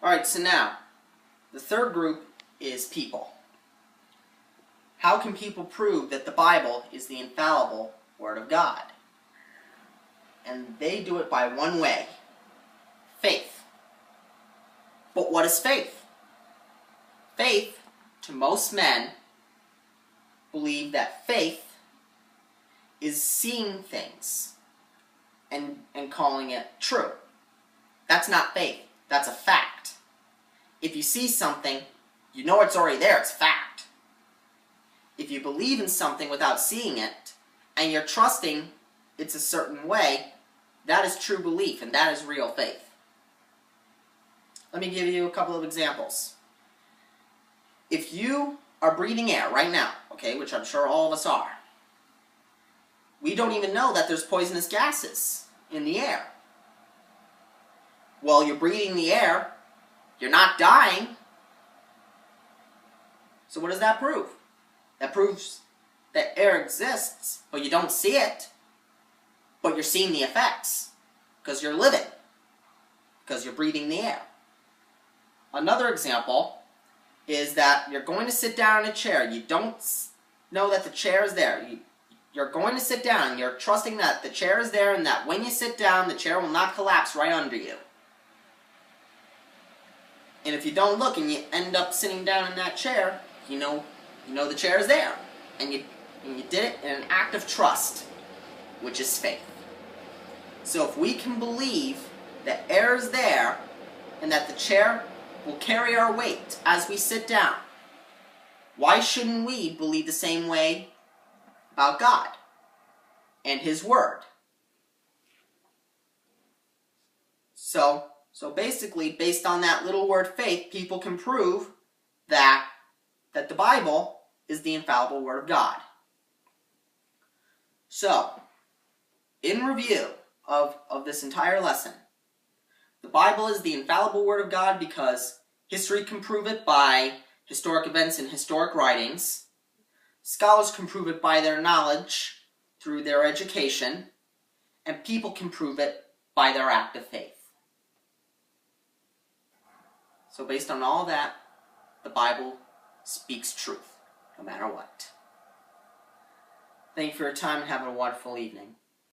Alright, so now, the third group is people. How can people prove that the Bible is the infallible Word of God? And they do it by one way: faith. But what is faith? Faith, to most men, believe that faith is seeing things and calling it true. That's not faith. That's a fact. If you see something, you know it's already there. It's fact. If you believe in something without seeing it, and you're trusting it's a certain way, that is true belief, and that is real faith. Let me give you a couple of examples. If you are breathing air right now, okay, which I'm sure all of us are, we don't even know that there's poisonous gases in the air. Well, you're breathing the air, you're not dying. So what does that prove? That proves that air exists, but you don't see it, but you're seeing the effects, because you're living, because you're breathing the air. Another example is that you're going to sit down in a chair. You don't know that the chair is there. You're going to sit down, and you're trusting that the chair is there, and that when you sit down, the chair will not collapse right under you. And if you don't look and you end up sitting down in that chair, you know the chair is there. And you did it in an act of trust, which is faith. So if we can believe that air is there and that the chair will carry our weight as we sit down, why shouldn't we believe the same way about God and His Word? So basically, based on that little word faith, people can prove that the Bible is the infallible Word of God. So, in review of this entire lesson, the Bible is the infallible Word of God because history can prove it by historic events and historic writings. Scholars can prove it by their knowledge through their education. And people can prove it by their act of faith. So based on all that, the Bible speaks truth, no matter what. Thank you for your time and have a wonderful evening.